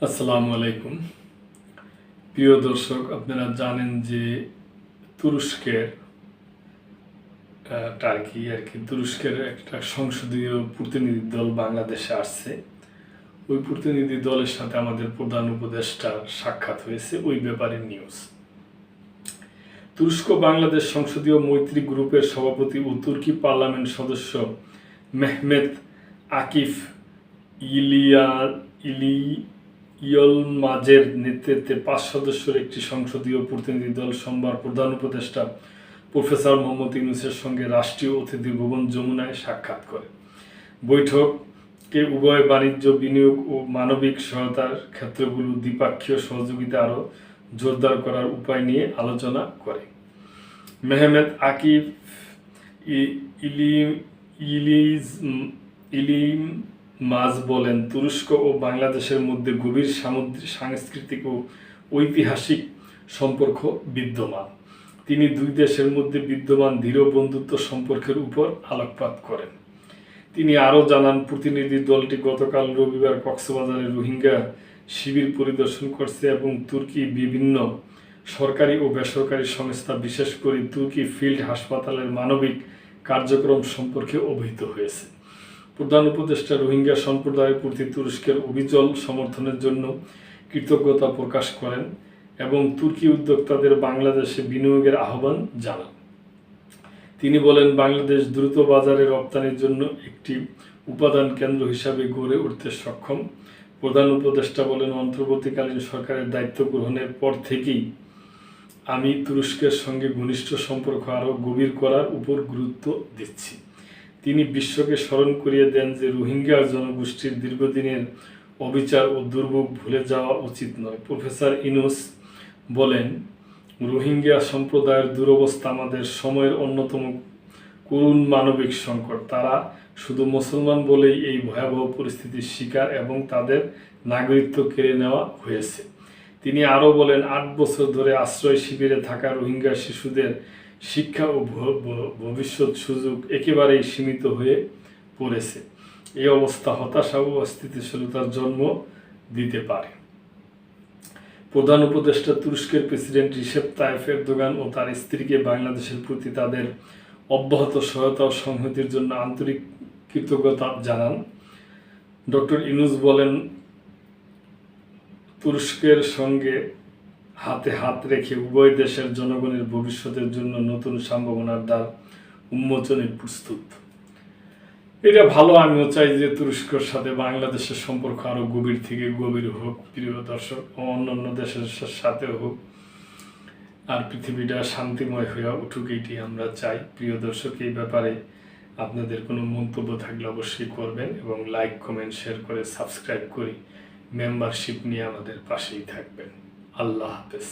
আসসালামু আলাইকুম। প্রিয় দর্শক, আপনারা জানেন যে তুরস্কের তুরস্কের একটা সংসদীয় প্রতিনিধি দল বাংলাদেশে আসছে। ওই প্রতিনিধি দলের সাথে আমাদের প্রধান উপদেষ্টার সাক্ষাৎ হয়েছে, ওই ব্যাপারে নিউজ। তুরস্ক বাংলাদেশ সংসদীয় মৈত্রী গ্রুপের সভাপতি ও তুর্কি পার্লামেন্ট সদস্য মেহমেত আকিফ ইয়লমাজের নেতৃত্বে 5 সদস্যের একটি সংসদীয় প্রতিনিধি দল সোমবার প্রধান উপদেষ্টা প্রফেসর মোহাম্মদ ইউনূসের সঙ্গে রাষ্ট্রীয় অতিথি ভবন যমুনায় সাক্ষাৎ করে। বৈঠকে উভয় বাণিজ্য, বিনিয়োগ ও মানবিক সহায়তার ক্ষেত্রগুলো দ্বিপক্ষীয় সহযোগিতা আরও জোরদার করার উপায় নিয়ে আলোচনা করে। মেহমেত আকিফ ইলিমাজ বলেন, তুরস্ক ও বাংলাদেশের মধ্যে গভীর সাংস্কৃতিক ও ঐতিহাসিক সম্পর্ক বিদ্যমান। তিনি দুই দেশের মধ্যে বিদ্যমান দৃঢ় বন্ধুত্ব সম্পর্কের উপর আলোকপাত করেন। তিনি আরও জানান, প্রতিনিধি দলটি গতকাল রবিবার কক্সবাজারে রোহিঙ্গা শিবির পরিদর্শন করছে এবং তুর্কি বিভিন্ন সরকারি ও বেসরকারি সংস্থা, বিশেষ করে তুর্কি ফিল্ড হাসপাতালের মানবিক কার্যক্রম সম্পর্কে অবহিত হয়েছে। প্রধান উপদেষ্টা রোহিঙ্গা সম্প্রদায়ের প্রতি তুরস্কের অবিচল সমর্থনের জন্য কৃতজ্ঞতা প্রকাশ করেন এবং তুর্কি উদ্যোক্তাদের বাংলাদেশে বিনিয়োগের আহ্বান জানান। তিনি বলেন, বাংলাদেশ দ্রুত বাজারে রপ্তানির জন্য একটি উপাদান কেন্দ্র হিসাবে গড়ে উঠতে সক্ষম। প্রধান উপদেষ্টা বলেন, অন্তর্বর্তীকালীন সরকারের দায়িত্ব গ্রহণের পর থেকেই আমি তুরস্কের সঙ্গে ঘনিষ্ঠ সম্পর্ক আরও গভীর করার উপর গুরুত্ব দিচ্ছি। তিনি বিশ্বকে স্মরণ করিয়ে দেন যে রোহিঙ্গা জনগোষ্ঠীর দীর্ঘদিনের অবিচার ও দুর্ভোগ ভুলে যাওয়া উচিত নয়। প্রফেসর ইউনূস বলেন, রোহিঙ্গা সম্প্রদায়ের দুরবস্থা আমাদের সময়ের অন্যতম করুণ মানবিক সংকট। তারা শুধু মুসলমান বলেই এই ভয়াবহ পরিস্থিতির শিকার এবং তাদের নাগরিকত্ব কেড়ে নেওয়া হয়েছে। তিনি আরও বলেন, 8 বছর ধরে আশ্রয় শিবিরে থাকা রোহিঙ্গা শিশুদের শিক্ষা ও ভবিষ্যৎ সুযোগ একেবারেই সীমিত হয়ে পড়েছে। এই অবস্থা হতাশা ও অস্থিতিশীলতার জন্ম দিতে পারে। প্রধান উপদেষ্টা তুরস্কের প্রেসিডেন্ট রিসেপ তাইয়েপ এরদোগান ও তার স্ত্রীকে বাংলাদেশের প্রতি তাদের অব্যাহত সহায়তা ও সংহতির জন্য আন্তরিক কৃতজ্ঞতা জানান। ডক্টর ইউনূস বলেন, তুরস্কের সঙ্গে হাতে হাত রেখে উভয় দেশের জনগণের ভবিষ্যতের জন্য নতুন সম্ভাবনার দ্বার উন্মোচনে প্রস্তুত। এটা ভালো। আমিও চাই যে তুরস্কের সাথে বাংলাদেশের সম্পর্ক আরও গভীর থেকে গভীর হোক, প্রিয় দর্শক, অন্যান্য দেশের সাথেও হোক, আর পৃথিবীটা শান্তিময় হয়ে উঠুক, এটি আমরা চাই। প্রিয় দর্শক, এই ব্যাপারে আপনাদের কোনো মন্তব্য থাকলে অবশ্যই করবেন এবং লাইক, কমেন্ট, শেয়ার করে সাবস্ক্রাইব করে মেম্বারশিপ নিয়ে আমাদের পাশেই থাকবেন। আল্লাহ হাফেজ।